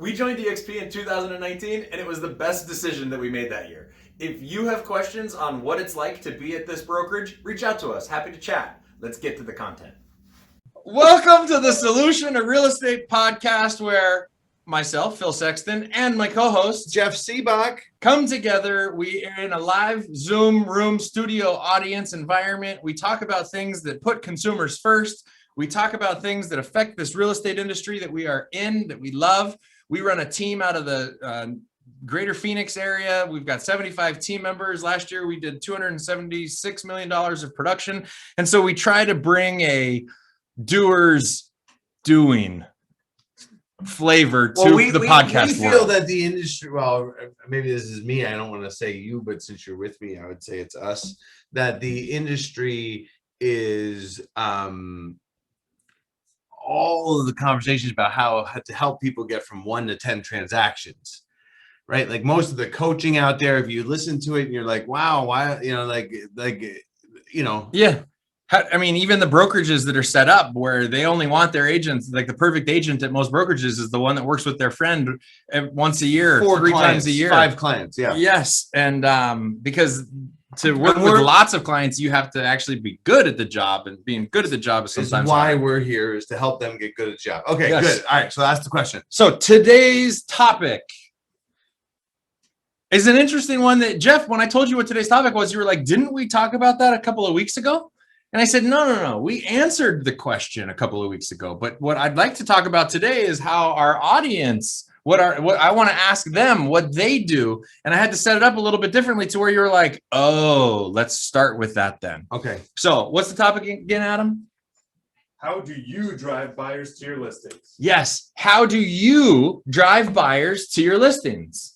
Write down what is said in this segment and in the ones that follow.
We joined EXP in 2019, and it was the best decision that we made that year. If you have questions on what it's like to be at this brokerage, reach out to us. Happy to chat. Let's get to the content. Welcome to the Solution to Real Estate podcast, where myself, Phil Sexton, and my co-host, Jeff Sibbach, come together. We are in a live Zoom room studio audience environment. We talk about things that put consumers first. We talk about things that affect this real estate industry that we are in, that we love. We run a team out of the greater Phoenix area. We've got 75 team members. Last year, we did $276 million of production. And so we try to bring a doers doing flavor to the podcast we feel world. that the industry, well, maybe this is me, I don't want to say you, but since you're with me, I would say it's us, that the industry is all of the conversations about how to help people get from 1 to 10 transactions, right? Like most of the coaching out there, if you listen to it and you're like, wow, why, Yeah. I mean, even the brokerages that are set up where they only want their agents, like the perfect agent at most brokerages is the one that works with their friend once a year, 4 3 clients, times a year, 5 clients. Yeah. Yes. And because to work with lots of clients, you have to actually be good at the job, and being good at the job is sometimes why hard. we're here, is to help them get good at the job. Okay, Yes. Good. All right. So that's the question. So today's topic is an interesting one that, Jeff, when I told you what today's topic was, you were like, didn't we talk about that a couple of weeks ago? And I said, no. We answered the question a couple of weeks ago. But what I'd like to talk about today is how our audience, what I want to ask them what they do. And I had to set it up a little bit differently to where you were like, oh, let's start with that then. Okay. So what's the topic again, Adam? How do you drive buyers to your listings? Yes. How do you drive buyers to your listings?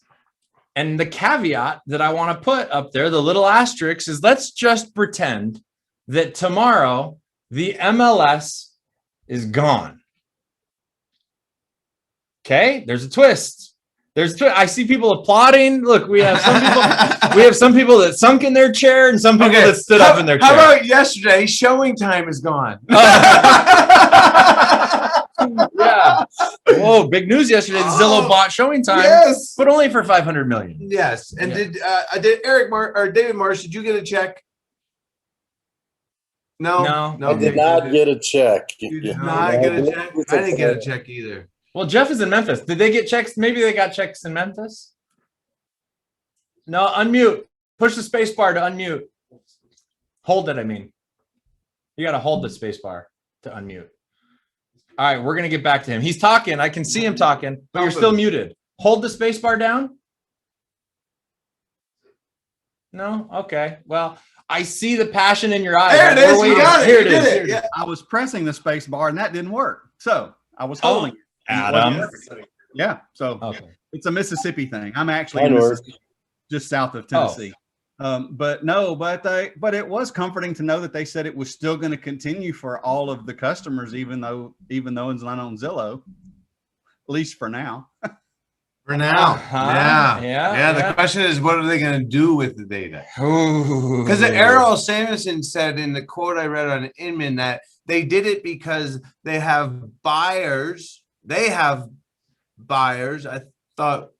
And the caveat that I want to put up there, the little asterisk, is let's just pretend that tomorrow the MLS is gone. Okay, there's a twist. I see people applauding. Look, we have some people. We have some people that sunk in their chair, and some people that stood up in their chair. How about yesterday? Showing time is gone. Yeah. Whoa! Big news yesterday. Zillow bought Showing Time, yes, but only for $500 million. Yes. And did David Marsh? Did you get a check? No. I did not get a check. You did not get a check? I didn't get a check either. Well, Jeff is in Memphis. Did they get checks? Maybe they got checks in Memphis. No, unmute. Push the space bar to unmute. Hold it, I mean. You got to hold the space bar to unmute. All right, we're going to get back to him. He's talking. I can see him talking, but you're still muted. Hold the space bar down. No? Okay. Well, I see the passion in your eyes. There it is. You got it. Here it You is. did it. Yeah. I was pressing the space bar and that didn't work. So I was holding it. Adam. Yeah. So Okay. it's a Mississippi thing. I'm actually in Mississippi, just south of Tennessee. But it was comforting to know that they said it was still going to continue for all of the customers, even though it's not on Zillow, at least for now. For now. Yeah. The question is, what are they going to do with the data? Because Because Errol Samuelson said in the quote I read on Inman that they did it because they have buyers. I thought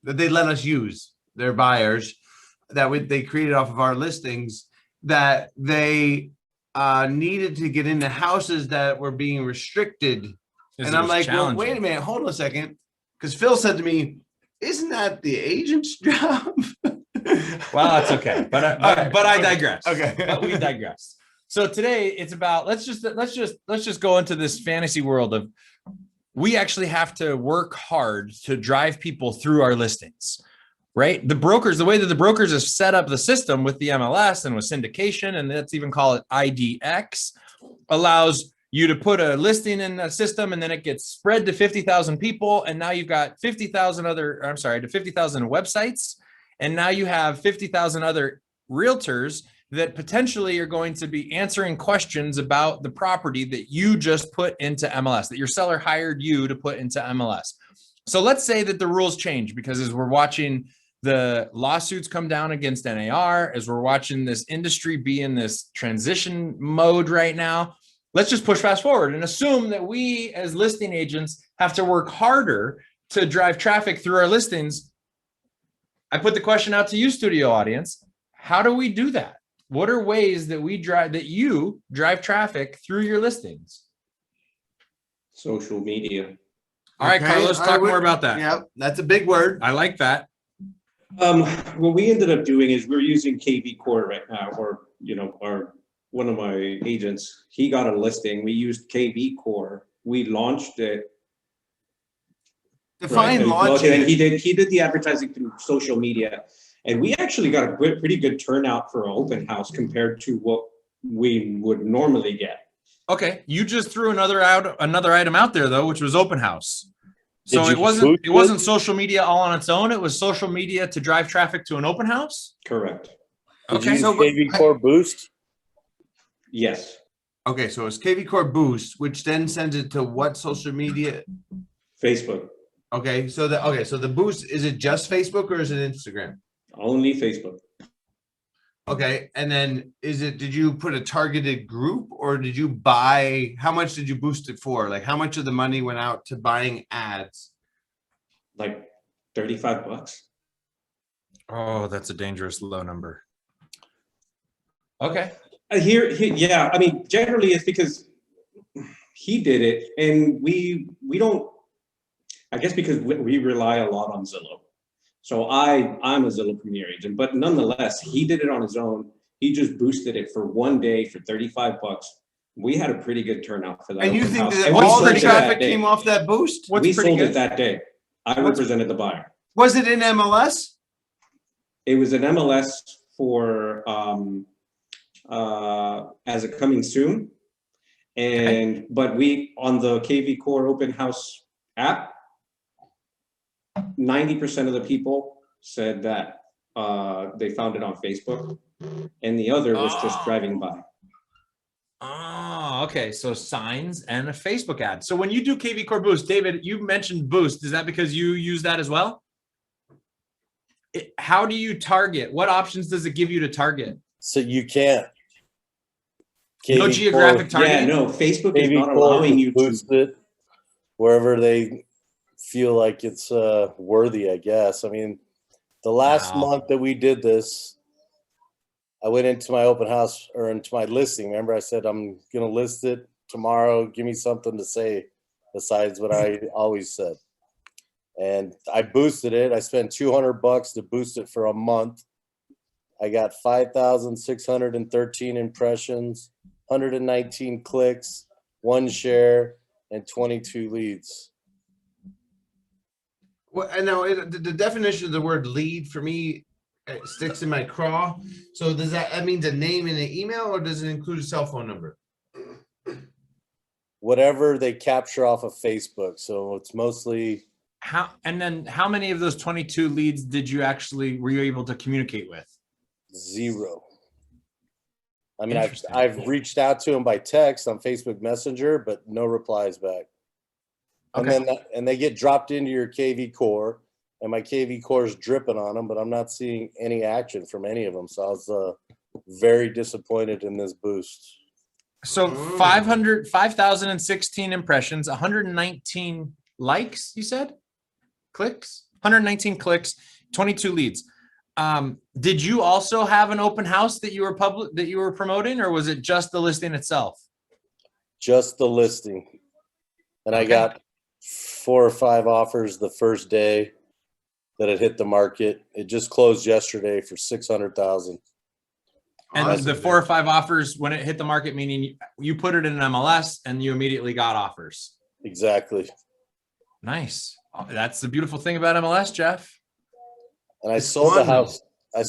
that they let us use their buyers that they created off of our listings, that they needed to get into houses that were being restricted. And I'm like, well, wait a minute, hold on a second. Because Phil said to me, isn't that the agent's job? Well, that's okay. But I digress. Okay. But we digress. So today it's about, let's just go into this fantasy world of, we actually have to work hard to drive people through our listings, right? The way that the brokers have set up the system with the MLS and with syndication, and let's even call it IDX, allows you to put a listing in a system, and then it gets spread to 50,000 people. And now you've got 50,000 websites. And now you have 50,000 other realtors that potentially are going to be answering questions about the property that you just put into MLS, that your seller hired you to put into MLS. So let's say that the rules change, because as we're watching the lawsuits come down against NAR, as we're watching this industry be in this transition mode right now, let's just push fast forward and assume that we as listing agents have to work harder to drive traffic through our listings, I put the question out to you, studio audience. How do we do that? What are ways that you drive traffic through your listings? Social media. All right, Okay, Carlos, talk more about that. Yeah, that's a big word. I like that. What we ended up doing is we're using KV Core right now, or one of my agents, he got a listing. We used KV Core. We launched it. Define And launching. he did the advertising through social media, and we actually got a pretty good turnout for an open house compared to what we would normally get. Okay, you just threw another item out there though, which was open house. So Did it you wasn't social media all on its own. It was social media to drive traffic to an open house. Correct. Did you Okay, use so KV Core Boost? Yes. Okay, so it's KV Core Boost, which then sends it to what social media? Facebook. Okay, so the boost, is it just Facebook or is it Instagram? Only Facebook. Okay, and then did you put a targeted group or did you buy, how much did you boost it for? Like how much of the money went out to buying ads? Like $35. oh, that's a dangerous low number. Okay. Yeah, I mean, generally it's because he did it, and we don't, I guess because we rely a lot on Zillow. So I'm a Zillow Premier agent, but nonetheless, he did it on his own. He just boosted it for one day for $35. We had a pretty good turnout for that. And you open think house. that And we all sold the it traffic that day. came off that boost? What's We pretty sold good? it that day. I represented the buyer. Was it in MLS? It was an MLS for as a coming soon, but we on the KV Core Open House app, 90% of the people said that they found it on Facebook, and the other was just driving by. Oh, okay. So signs and a Facebook ad. So when you do KV Core Boost, David, you mentioned Boost. Is that because you use that as well? How do you target? What options does it give you to target? So you can't. No KV geographic Core, targeting? Yeah, no, Facebook is KV not Core allowing you to. boost it wherever they feel like it's worthy, I guess. I mean, the last Wow. month that we did this, I went into my open house or into my listing. Remember, I said, I'm going to list it tomorrow. Give me something to say besides what I always said. And I boosted it. I spent $200 to boost it for a month. I got 5,613 impressions, 119 clicks, 1 share, and 22 leads. Well, I know the definition of the word lead for me, it sticks in my craw. So does that means a name and an email, or does it include a cell phone number? Whatever they capture off of Facebook. So it's mostly How many of those 22 leads were you able to communicate with? 0. I mean, Interesting. I've reached out to them by text on Facebook Messenger, but no replies back. And Okay. then they get dropped into your KV Core, and my KV Core is dripping on them, but I'm not seeing any action from any of them. So I was very disappointed in this boost. So 5,016 impressions, 119 likes, you said? Clicks? 119 clicks, 22 leads. Did you also have an open house that you were promoting, or was it just the listing itself? Just the listing. And I got 4 or 5 offers the first day that it hit the market. It just closed yesterday for 600,000. And the 4 or 5 offers when it hit the market, meaning you put it in an MLS and you immediately got offers. Exactly. Nice. That's the beautiful thing about MLS, Jeff. And I sold the house. I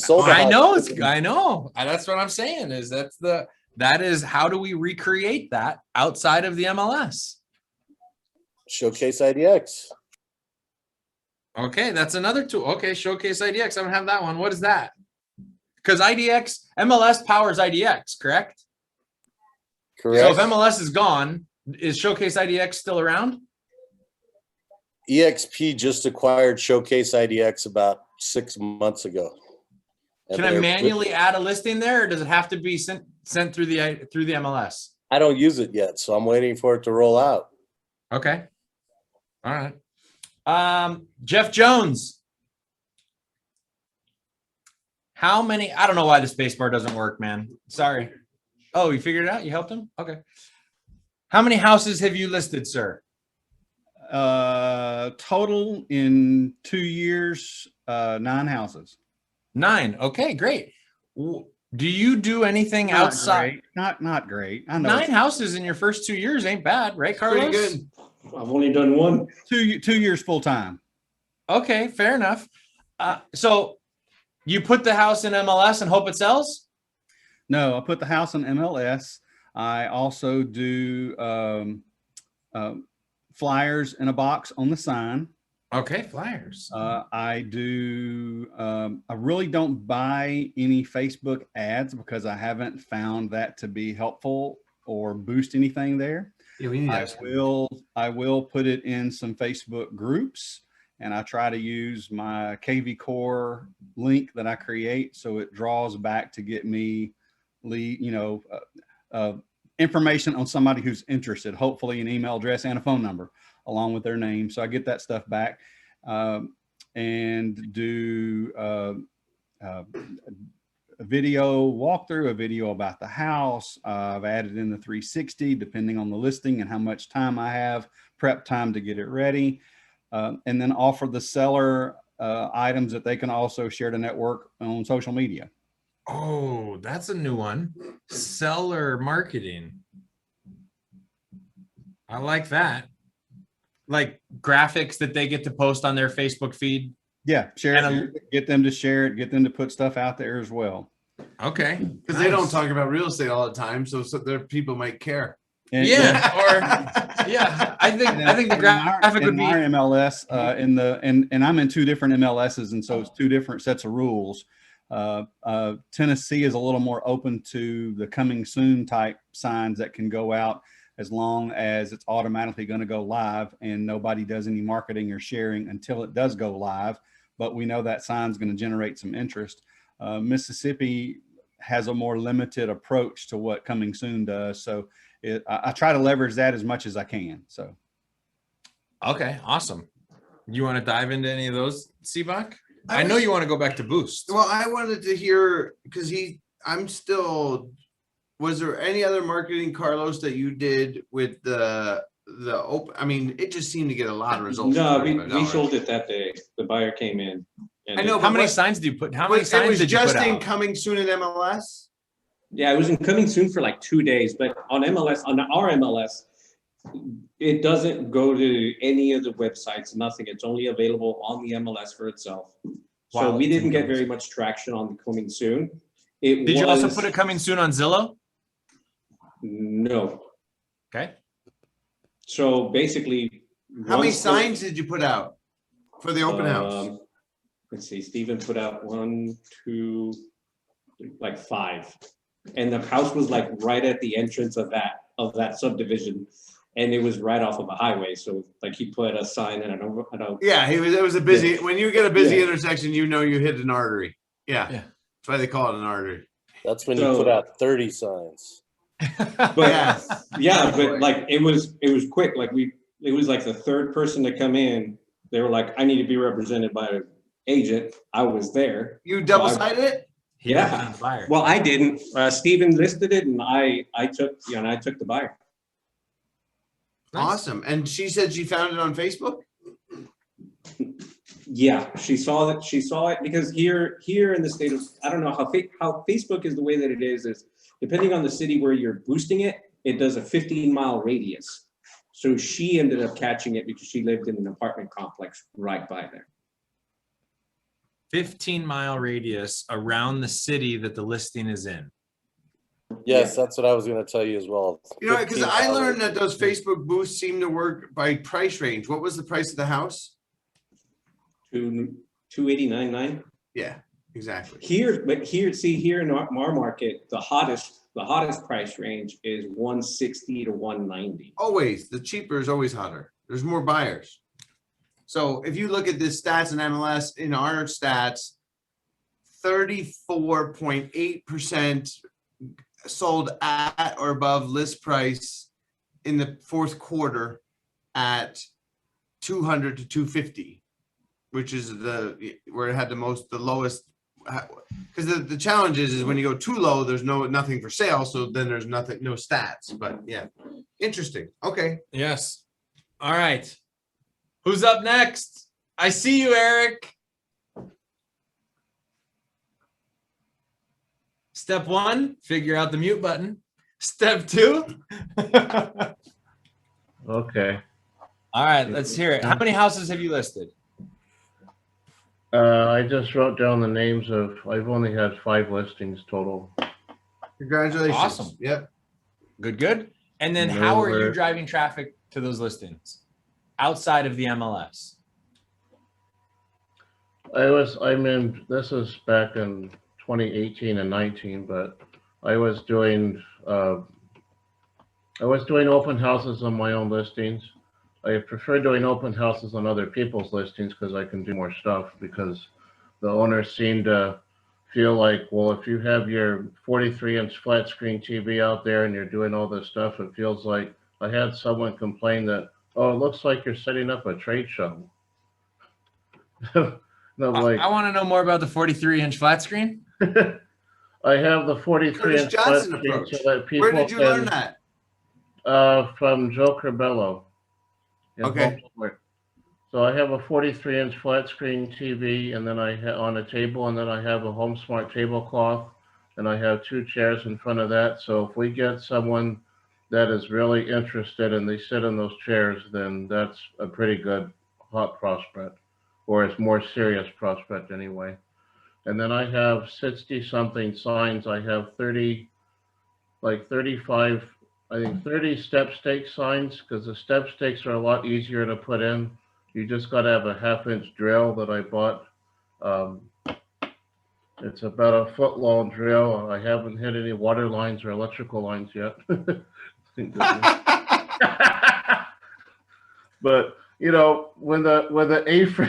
know. That's what I'm saying that is how do we recreate that outside of the MLS? Showcase IDX. Okay, that's another tool. Okay, Showcase IDX. I don't have that one. What is that? Because MLS powers IDX, correct? Correct. So if MLS is gone, is Showcase IDX still around? EXP just acquired Showcase IDX about 6 months ago. And Can I manually add a listing there, or does it have to be sent through the MLS? I don't use it yet, so I'm waiting for it to roll out. Okay. All right. Jeff Jones. How many? I don't know why the space bar doesn't work, man. Sorry. Oh, you figured it out? You helped him? Okay. How many houses have you listed, sir? Total in 2 years, 9 houses. 9. Okay, great. Do you do anything Not outside? great. Not great. I know 9 houses in your first 2 years ain't bad, right, Carlos? Pretty good. I've only done one. 2 years full time. Okay, fair enough. So you put the house in MLS and hope it sells? No, I put the house in MLS. I also do flyers in a box on the sign. Okay, flyers. I do. I really don't buy any Facebook ads because I haven't found that to be helpful or boost anything there. Yeah, we need I that. will put it in some Facebook groups, and I try to use my KV Core link that I create so it draws back to get me information on somebody who's interested, hopefully an email address and a phone number along with their name. So I get that stuff back, and do a video walkthrough, a video about the house. I've added in the 360 depending on the listing and how much time I have, prep time to get it ready, and then offer the seller items that they can also share to network on social media. Oh, that's a new one. Seller marketing. I like that. Like graphics that they get to post on their Facebook feed. Yeah, share it, get them to share it, get them to put stuff out there as well. Okay. Because they don't talk about real estate all the time, so their people might care. And, I think the graphic would be our MLS and I'm in 2 different MLSs, and so it's 2 different sets of rules. Tennessee is a little more open to the coming soon type signs that can go out as long as it's automatically going to go live and nobody does any marketing or sharing until it does go live. But we know that sign's going to generate some interest. Mississippi has a more limited approach to what coming soon does. So I try to leverage that as much as I can. So. Okay, awesome. You want to dive into any of those, Sibbach? I know you want to go back to Boost. Well, I wanted to hear, because was there any other marketing, Carlos, that you did with the open? I mean, it just seemed to get a lot of results. No, we sold it that day. The buyer came in. And I know. How many signs do you put? How many signs did you put out? It was just in coming soon in MLS? Yeah, it was in coming soon for like 2 days, but on MLS, on our MLS, it doesn't go to any of the websites, nothing. It's only available on the MLS for itself. So we didn't get very much traction on the coming soon. Did you also put it coming soon on Zillow? No. Okay. So basically, how many signs did you put out for the open house? Let's see, Stephen put out 1, 2, like 5. And the house was like right at the entrance of that subdivision. And it was right off of a highway. So like he put a sign and I don't. Yeah, it was a busy, when you get a busy intersection, you know you hit an artery. Yeah. That's why they call it an artery. That's when you put out 30 signs. But but like it was quick. Like it was like the 3rd person to come in. They were like, I need to be represented by an agent. I was there. You double-sided it? Yeah. Well, I didn't. Stephen listed it and I took the buyer. Nice. Awesome. And she said she found it on Facebook? Yeah, she saw it because here in the state of, I don't know how Facebook is the way that it is depending on the city where you're boosting it, it does a 15-mile radius. So she ended up catching it because she lived in an apartment complex right by there. 15-mile radius around the city that the listing is in. Yes, that's what I was going to tell you as well. You know, because I learned that those Facebook boosts seem to work by price range. What was the price of the house? $289,900. Yeah, exactly. Here in our market, the hottest price range is 160 to 190. Always, the cheaper is always hotter. There's more buyers. So if you look at this stats in MLS, in our stats, 34.8% sold at or above list price in the 4th quarter at 200 to 250, which is where it had the lowest. Because the challenge is when you go too low, there's nothing for sale. So then there's no stats. But yeah, interesting. Okay. Yes. All right. Who's up next? I see you, Eric. Step 1, figure out the mute button. Step 2. Okay. All right, let's hear it. How many houses have you listed? I just wrote down the names of, I've only had 5 listings total. Congratulations. Awesome. Yep. Good. And then how are you Nowhere. driving traffic to those listings outside of the MLS? This is back in 2018 and 19, but I was doing open houses on my own listings. I prefer doing open houses on other people's listings because I can do more stuff, because the owners seem to feel like, well, if you have your 43-inch flat screen TV out there and you're doing all this stuff, it feels like, I had someone complain that, oh, it looks like you're setting up a trade show. No, like, I want to know more about the 43-inch flat screen. I have the 43-inch flat Johnson screen approach. so that people Where did you learn that? from Joe Corbello. in Okay. Baltimore. So I have a 43-inch flat screen TV, and then I on a table, and then I have a HomeSmart tablecloth, and I have 2 chairs in front of that. So if we get someone that is really interested and they sit in those chairs, then that's a pretty good hot prospect, or it's more serious prospect anyway. And then I have 60 something signs. I have 35, I think 30 step stake signs, because the step stakes are a lot easier to put in. You just got to have a 1/2-inch drill that I bought. It's about a 1-foot-long drill. I haven't hit any water lines or electrical lines yet. But you know, when the A-frame,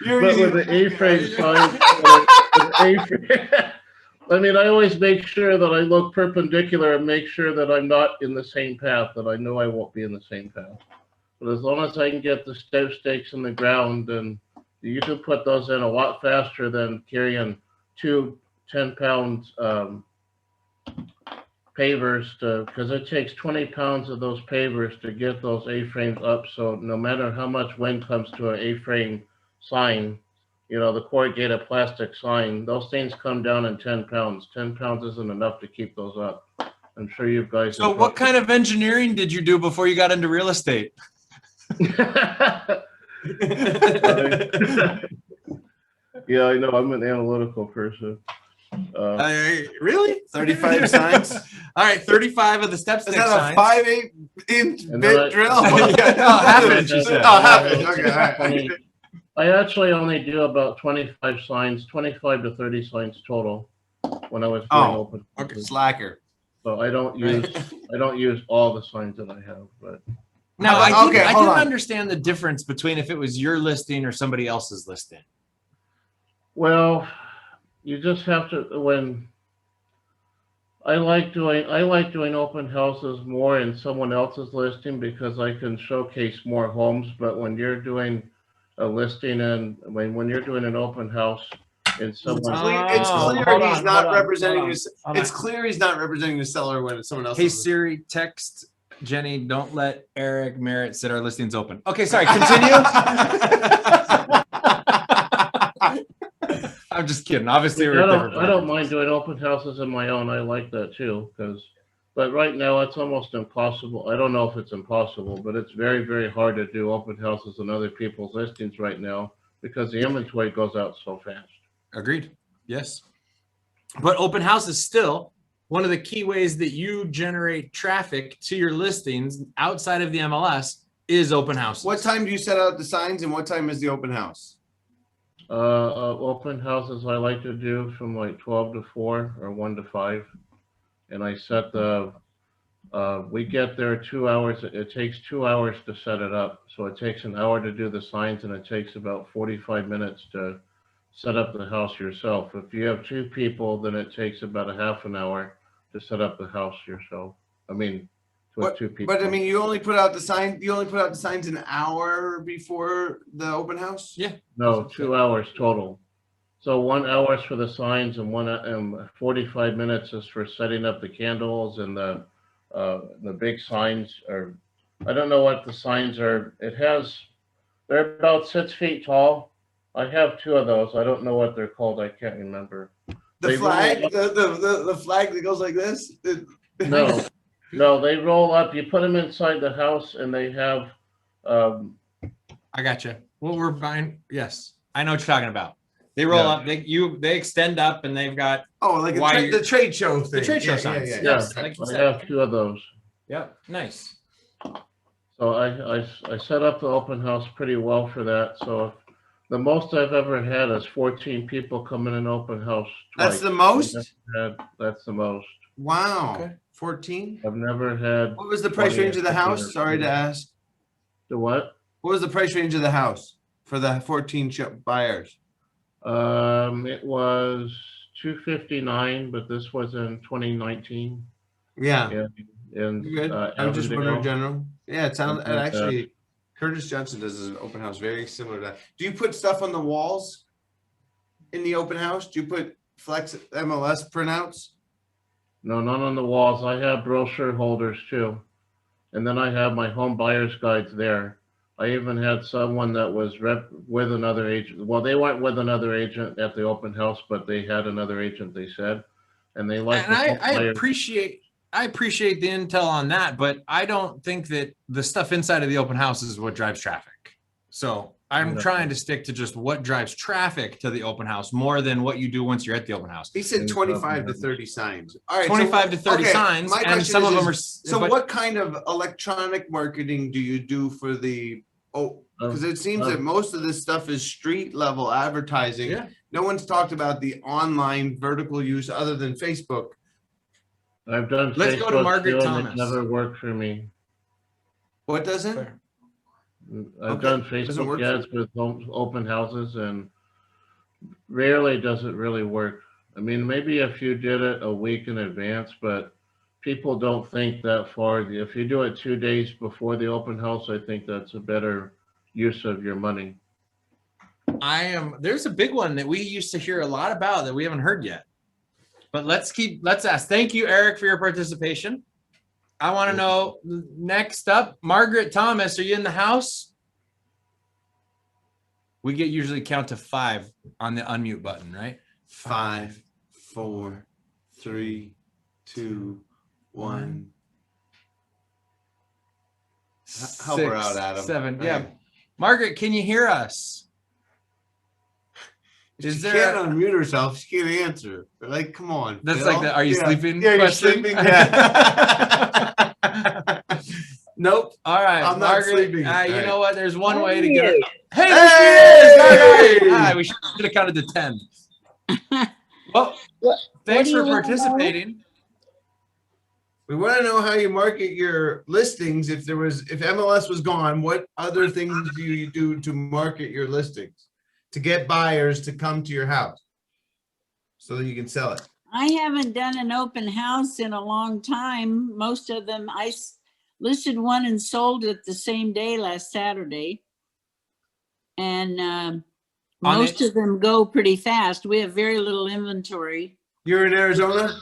with the A-frame signs, I mean, I always make sure that I look perpendicular and make sure that I'm not in the same path, that I know I won't be in the same path. But as long as I can get the step stakes in the ground, then you can put those in a lot faster than carrying 2 10-pound pavers, because it takes 20 pounds of those pavers to get those A-frames up. So no matter how much wind comes to an A-frame sign, you know, the corrugated plastic sign, those things come down in 10 pounds. 10 pounds isn't enough to keep those up. I'm sure you guys. So what kind of engineering did you do before you got into real estate? Yeah, I know. I'm an analytical person. Really? 35 signs? All right, 35 of the step Is stick that signs. a 5/8-inch And then bit drill? Yeah, no, 1/2 inch, you said. Oh, 1/2 inch. Okay, all right. I actually only do about 25 signs, 25 to 30 signs total when I was doing Oh, open. Okay, slacker. So I don't use all the signs that I have, but Now, I Okay, didn't hold on. understand the difference between if it was your listing or somebody else's listing. well, you just have to, when I like doing open houses more in someone else's listing, because I can showcase more homes. But when you're doing a listing and when you're doing an open house in someone, It's Oh, clear hold he's on, not hold on, representing hold on, his. hold on. It's clear he's not representing the seller when it's someone else. Hey Siri, text Jenny, don't let Eric Merritt sit our listings open. Okay, sorry, continue. I'm just kidding. Obviously, we're different. I don't mind doing open houses on my own. I like that too, but right now it's almost impossible. I don't know if it's impossible, but it's very, very hard to do open houses on other people's listings right now because the inventory goes out so fast. Agreed. Yes. But open house is still one of the key ways that you generate traffic to your listings outside of the MLS is open houses. What time do you set out the signs, and what time is the open house? Open houses I like to do from like 12 to 4 or 1 to 5. And I set we get there 2 hours. It takes 2 hours to set it up. So it takes an hour to do the signs, and it takes about 45 minutes to set up the house yourself. If you have 2 people, then it takes about a half an hour to set up the house yourself. I mean, with two people. But I mean, you only put out the signs an hour before the open house? Yeah. No, 2 hours total. So 1 hour is for the signs and 45 minutes is for setting up the candles and the big signs. Or I don't know what the signs are. They're about 6 feet tall. I have 2 of those. I don't know what they're called. I can't remember. The They flag, roll the flag that goes like this? No, no, they roll up. You put them inside the house and they have, I got you. What we're buying. Yes, I know what you're talking about. They roll up. They extend up, and they've got Oh, like the trade show thing. the trade show signs. Yeah. Yes, like you I said. have 2 of those. Yep. Nice. So I set up the open house pretty well for that. So the most I've ever had is 14 people come in an open house That's twice. the most? That's the most. Wow. Okay. 14? I've never had. What was the price 20 range of the 15 house? Sorry to ask. The what? What was the price range of the house for the 14 buyers? It was 259, but this was in 2019. Yeah. And Good. I was just wondering in general. Yeah, it sounds, and Okay. actually, Curtis Johnson does an open house very similar to that. Do you put stuff on the walls in the open house? Do you put Flex MLS printouts? No, not on the walls. I have brochure holders too. And then I have my home buyer's guides there. I even had someone that was with another agent. Well, they weren't with another agent at the open house, but they had another agent, they said. And they liked And the I buyers. appreciate the intel on that, but I don't think that the stuff inside of the open house is what drives traffic. So I'm No. trying to stick to just what drives traffic to the open house more than what you do once you're at the open house. He said 25 to 30 signs. All right, 25 to 30 okay, signs, my and question some of them are. So what kind of electronic marketing do you do for the, because it seems that most of this stuff is street level advertising. Yeah. No one's talked about the online vertical use other than Facebook. I've done Let's go to Facebook Margaret too, and Thomas. it never worked for me. What doesn't? Fair. I've Okay, done doesn't work Facebook for ads with open houses, and rarely does it really work. I mean, maybe if you did it a week in advance, but people don't think that far. If you do it 2 days before the open house, I think that's a better use of your money. There's a big one that we used to hear a lot about that we haven't heard yet. But let's ask. Thank you, Eric, for your participation. I want to know, next up, Margaret Thomas, are you in the house? We usually count to 5 on the unmute button, right? 5, 4, 3, 2, 1. Help her out, Adam. 7. Right. Yeah. Margaret, can you hear us? She can't unmute herself. She can't answer. Like, come on. That's Bill. like the "Are you sleeping?" Yeah, question? you're sleeping. Yeah. Nope. All right, I'm not Margaret. sleeping. You All right. know what? There's one way to get her. Hey, Hey! there she is. All right. All right. We should have counted to 10. Well, thanks do for you wanna know? participating. We want to know how you market your listings. If MLS was gone, what other things do you do to market your listings to get buyers to come to your house so that you can sell it? I haven't done an open house in a long time. Most of them, listed one and sold it the same day last Saturday. And most of them go pretty fast. We have very little inventory. You're in Arizona?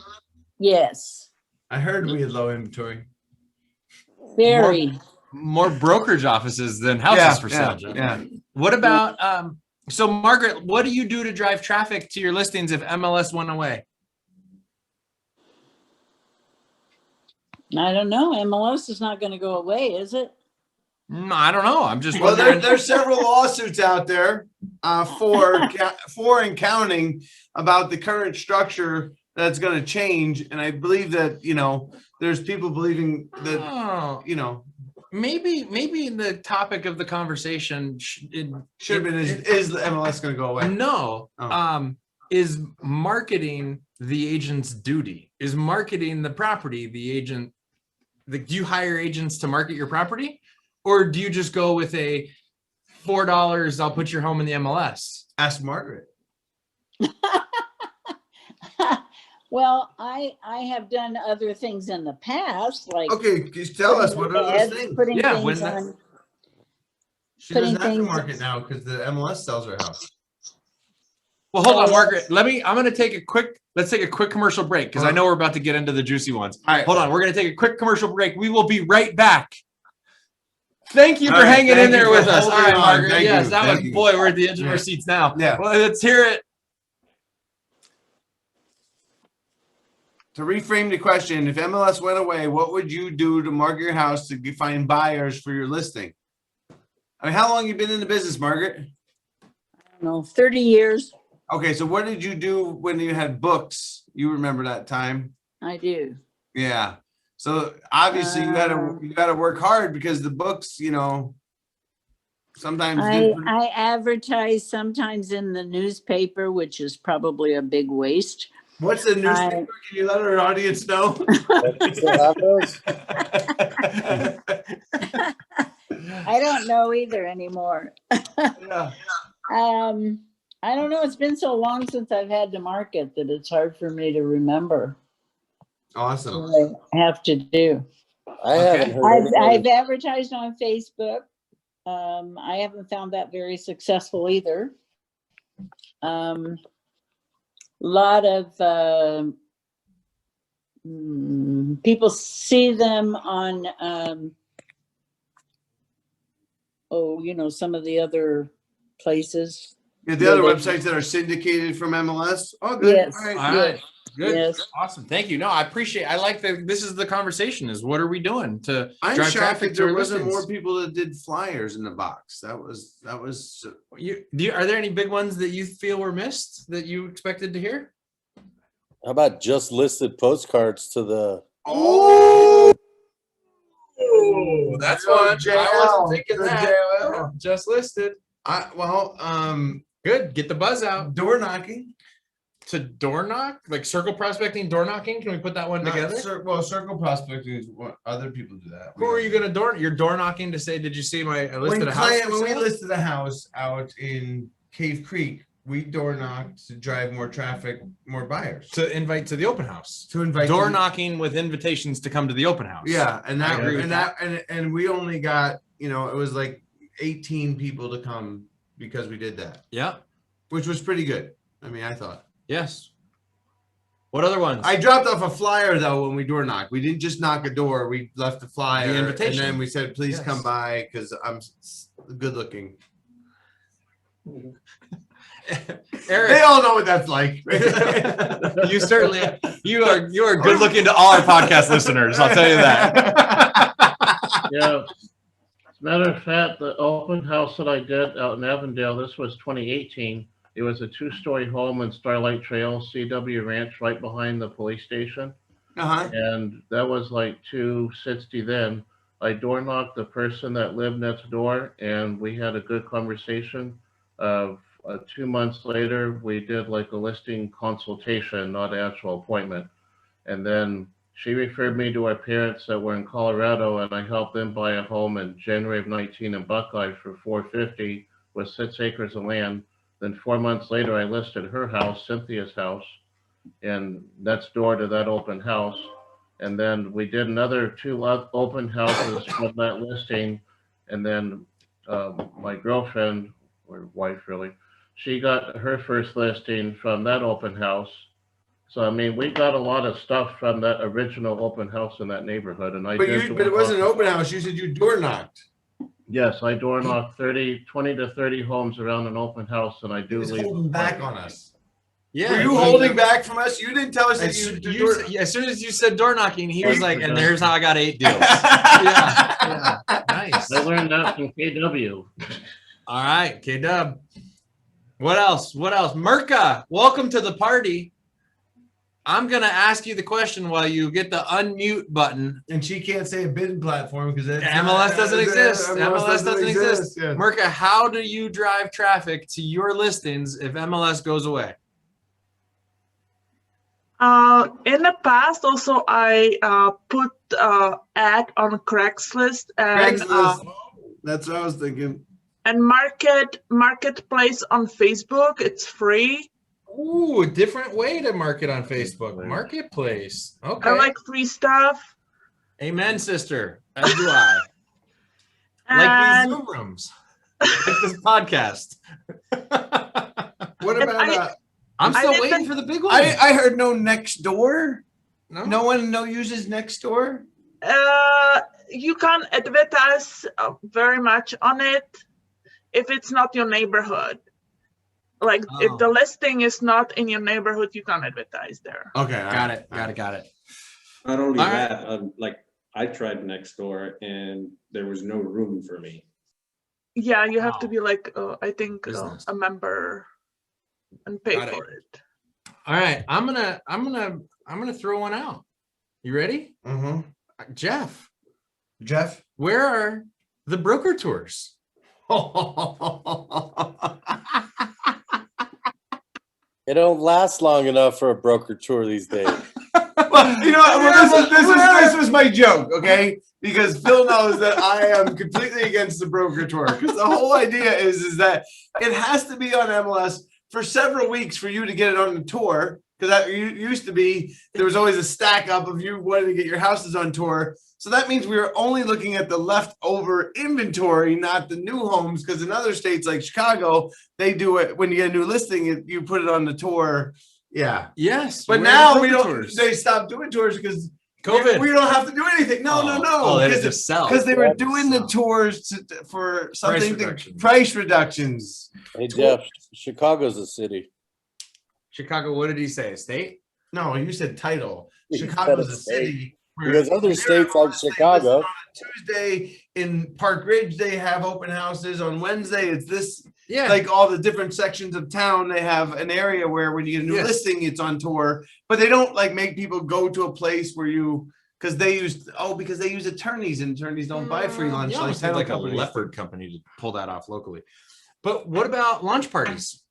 Yes, I heard we had low inventory. very. More brokerage offices than houses for sale. Joe. Yeah. What about so Margaret, what do you do to drive traffic to your listings if MLS went away? I don't know. MLS is not going to go away, is it? I don't know. I'm just Well, wondering. there's several lawsuits out there for and counting about the current structure that's going to change, and I believe that there's people believing that Oh, maybe the topic of the conversation should have been is the MLS going to go away? No, Oh. is marketing the agent's duty? Is marketing the property the agent? Do you hire agents to market your property, or do you just go with a $4? I'll put your home in the MLS. Ask Margaret. Well, I have done other things in the past, like Okay, just tell us what are those things. putting Yeah, things when that- on. She doesn't putting have to things- market now because the MLS sells her house. Well, hold Oh, on, yes. Margaret. I'm going to take a quick, let's take a quick commercial break because I know we're about to get into the juicy ones. All right. Hold on. We're going to take a quick commercial break. We will be right back. Thank you All for right, hanging thank in you there for with us. All holding right, on. Margaret. Thank Yes, you. that Thank was, you. boy, we're at the edge of Yeah. our seats now. Yeah. Well, let's hear it. To reframe the question, if MLS went away, what would you do to market your house to find buyers for your listing? I mean, how long you been in the business, Margaret? No, 30 years. Okay, so what did you do when you had books? You remember that time? I do. Yeah. So obviously you gotta work hard because the books, you know, sometimes I advertise sometimes in the newspaper, which is probably a big waste. What's the newspaper? Can you let our audience know? Still have those? I don't know either anymore. Yeah. I don't know. It's been so long since I've had to market that it's hard for me to remember Awesome. what I have to do. I haven't heard I've anybody. advertised on Facebook. I haven't found that very successful either. Lot of people see them on some of the other places. Yeah, the other websites that are syndicated from MLS. Oh, good. Yes. All right. All right. Good. Yes. Awesome. Thank you. No, I appreciate, I like that. This is the conversation is what are we doing to I'm drive shocked traffic that to there our wasn't more listings? people that did flyers in the box. That was Are there any big ones that you feel were missed that you expected to hear? How about just listed postcards to the? oh That's Good one. JL. I wasn't thinking Good that. JL. Yeah, just listed. Good. Get the buzz out. door knocking. To door knock, like circle prospecting, door knocking. Can we put that one together? Circle prospecting is what other people do that. Who are you gonna door? You're door knocking to say, did you see I listed a house? When we listed a house out in Cave Creek, we door knocked to drive more traffic, more buyers. To invite to the open house. To invite Door to- knocking with invitations to come to the open house. Yeah, and I agree with and we only got, it was like 18 people to come because we did that, Yeah. which was pretty good. I mean, I thought. Yes. What other ones? I dropped off a flyer though when we door knocked. We didn't just knock a door. We left a flyer, The invitation. and then we said, "Please Yes. come by because I'm good looking." Eric, They all know what that's like. you certainly you are good looking to all our podcast listeners. I'll tell you that. Yeah. As a matter of fact, the open house that I did out in Avondale, this was 2018. It was a 2-story home in Starlight Trail, CW Ranch, right behind the police station. Uh-huh. And that was like $260 then. I door knocked the person that lived next door, and we had a good conversation. 2 months later, we did like a listing consultation, not an actual appointment. And then she referred me to our parents that were in Colorado, and I helped them buy a home in January of 19 in Buckeye for $450 with 6 acres of land. Then 4 months later, I listed her house, Cynthia's house, and next door to that open house. And then we did another 2 open houses from that listing. And then my girlfriend, or wife really, she got her first listing from that open house. So, I mean, we got a lot of stuff from that original open house in that neighborhood. And But it wasn't an open house. You said you door knocked. Yes, I door knock 20 to 30 homes around an open house, and I do He's leave. holding back on us. Yeah. Were you holding back from us? You didn't tell us that As soon as you said door knocking, he was like, and there's how I got 8 deals. yeah. Nice. I learned that from KW. All right, K-Dub. What else? Mirka, welcome to the party. I'm going to ask you the question while you get the unmute button. And she can't say a bidding platform because MLS doesn't exist. MLS doesn't exist. Yeah. Mirka, how do you drive traffic to your listings if MLS goes away? In the past, also I put ad on Craigslist and That's what I was thinking. marketplace on Facebook. It's free. Ooh, a different way to market on Facebook. Marketplace. Okay. I like free stuff. Amen, sister. As do I. Like And these Zoom rooms. Like this podcast. What And about? I'm I still did waiting the- for the big one. I heard no next door. No? No one uses next door. you can advertise very much on it if it's not your neighborhood. Like if Oh. the listing is not in your neighborhood, you can advertise there. Okay, Got it. Got it. Not only All right. that, like I tried next door and there was no room for me. Yeah, you have to Wow. be like, I think Business. a member and pay Got it. for it. All right. I'm gonna throw one out. You ready? Mm-hmm. Jeff, Jeff. where are the broker tours? It don't last long enough for a broker tour these days. Well, you know what? Well, this was my joke, okay? Because Phil knows that I am completely against the broker tour. Because the whole idea is that it has to be on MLS for several weeks for you to get it on the tour. Because that used to be, there was always a stack up of you wanting to get your houses on tour. So that means we were only looking at the leftover inventory, not the new homes. Because in other states like Chicago, they do it when you get a new listing, you put it on the tour. Yeah. Yes. But where are now the we broker don't, tours? they stopped doing tours because COVID. we don't have to do anything. No. Oh, they just sell. Because they were Yeah, doing the sell. tours for something reductions. price reductions. Hey, Jeff, Chicago's a city. Chicago, what did he say? State? No, you said title. He said Chicago's a a state. city. where Because other they're states on like a Chicago, On a Tuesday in Park Ridge, they have open houses. On Wednesday, it's this. Yeah. Like all the different sections of town, they have an area where when you get a new Yes. listing, it's on tour. But they don't like make people go to a place where you because they use attorneys and attorneys don't buy free lunch. You almost need title like a companies do. leopard company to pull that off locally. But what about launch parties?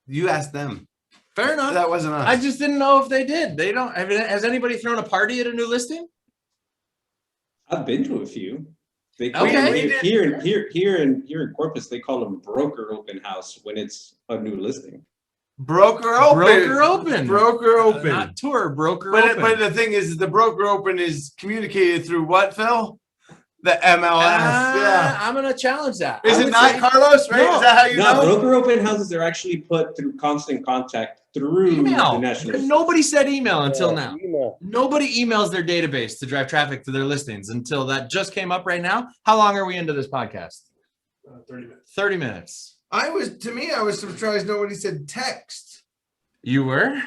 You asked them. Fair enough. That wasn't us. I just didn't know if they did. They don't. Has anybody thrown a party at a new listing? I've been to a few. They call Okay. them, here in Corpus, they call them broker open house when it's a new listing. Broker open. Broker open. Broker open. Not tour. Broker But, open. but the thing is, the broker open is communicated through what, Phil? The MLS. Yeah. I'm gonna challenge that. Is I it would not, say Carlos? Right? No. Is that how you No, know? broker open houses are actually put through constant contact through the email? national. Nobody said email until now. Email. Nobody emails their database to drive traffic to their listings until that just came up right now. How long are we into this podcast? 30 minutes. 30 minutes. I was surprised nobody said text. You were?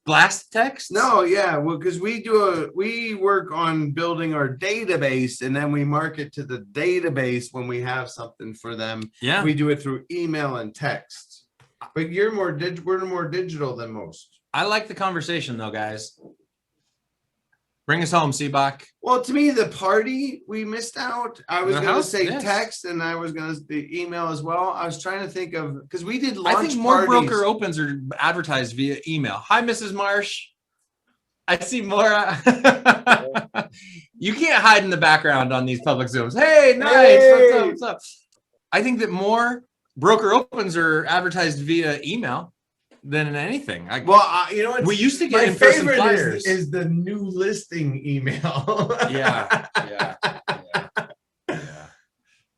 Blast text? No, yeah, well, because we work on building our database and then we market to the database when we have something for them. Yeah. We do it through email and text. But we're more digital than most. I like the conversation though, guys. Bring us home, Sibbach. Well, to me, the party we missed out. I was The going to house? say Yes. text, and I was going to the email as well. I was trying to think of because we did launch I think more parties. broker opens are advertised via email. Hi, Mrs. Marsh. I see more. You can't hide in the background on these public Zooms. Hey, nice. Hey. What's up? I think that more broker opens are advertised via email than anything. Well, you know what? We used to get My in-person favorite flyers. is the new listing email. Yeah.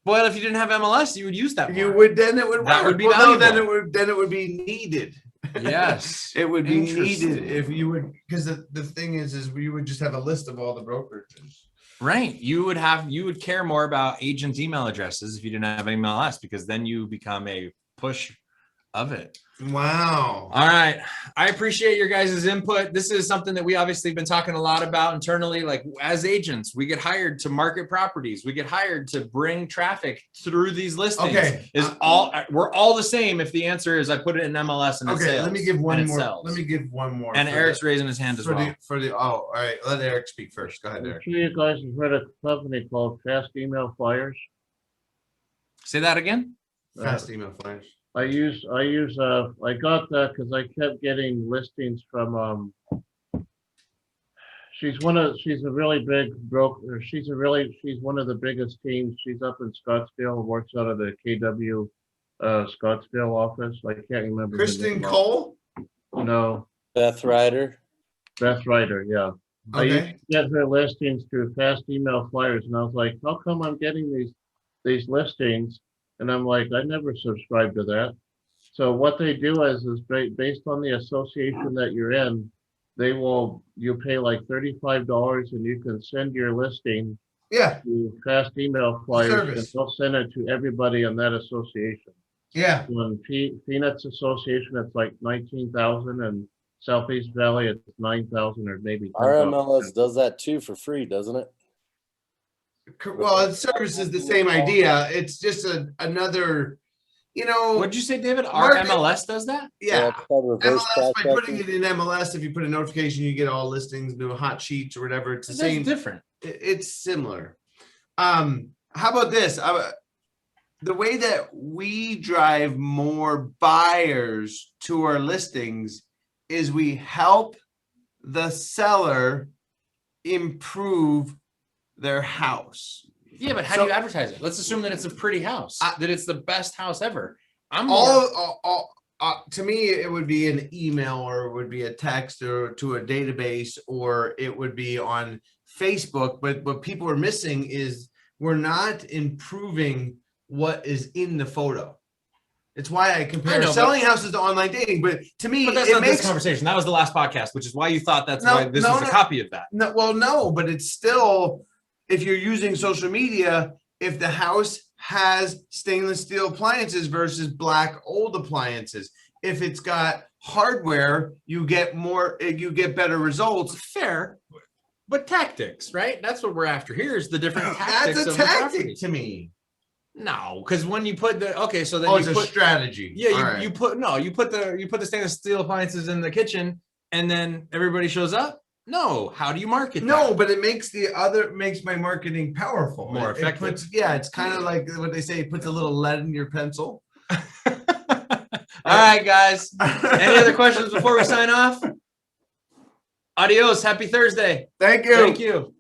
Well, if you didn't have MLS, you would use that. You more. would then it would That work. would be Well, no, then valuable. it would be needed. Yes. It would be Interesting. needed if you would because the thing is we would just have a list of all the brokerages. Right. You would care more about agent email addresses if you didn't have MLS because then you become a push of it. Wow. All right. I appreciate your guys' input. This is something that we obviously have been talking a lot about internally. Like as agents, we get hired to market properties. We get hired to bring traffic through these listings. Okay. We're all the same if the answer is I put it in MLS and it Okay, sells, let me give and one it more. sells. Let me give one more. And for Eric's the- raising his hand as for well. all right, let Eric speak first. Go ahead, I'm Eric. sure you guys have heard of a company called Fast Email Flyers. Say that again. Fast email flash. I got that because I kept getting listings from she's a really big broker. She's one of the biggest teams. She's up in Scottsdale, works out of the KW Scottsdale office. I can't remember. her Kristen name. Cole. No, Beth Ryder. Beth Ryder, yeah. I used Okay. to get her listings through fast email flyers, and I was like, how come I'm getting these listings? And I'm like, I never subscribed to that. So what they do is based on the association that you're in, you pay like $35 and you can send your listing Yeah. to fast email flyers and Service. they'll send it to everybody in that association. Yeah. So in Peanuts Association, it's like 19,000, and Southeast Valley, it's 9,000 or maybe 10,000. RMLS does that too for free, doesn't it? Well, the service is the same idea. It's just another, What'd you say, David? Market- RMLS does that? yeah. It's called reverse MLS, by putting prospecting. it in MLS, if you put a notification, you get all listings, new hot sheets or whatever. It's the That's same. different. It's similar. How about this? The way that we drive more buyers to our listings is we help the seller improve their house. Yeah, but how do you advertise it? Let's assume that it's a pretty house, that it's the best house ever. To me, it would be an email, or it would be a text, or to a database, or it would be on Facebook. But what people are missing is we're not improving what is in the photo. It's why I compare selling houses to online dating. But to me, But that's not this conversation. That was the last podcast, which is why you thought why this was a copy of that. No, but it's still, if you're using social media, if the house has stainless steel appliances versus black old appliances, if it's got hardware, you get better results. Fair, but tactics, right? That's what we're after. Here's the different tactics. That's a of the tactic property. to me. No, because when you put so then It's a strategy. Yeah, you put the stainless steel appliances in the kitchen, and then everybody shows up. No, how do you market? No, but it makes my marketing powerful, More effective. It's kind of like what they say, it puts a little lead in your pencil. All right, guys. Any other questions before we sign off? Adios. Happy Thursday. Thank you. Thank you.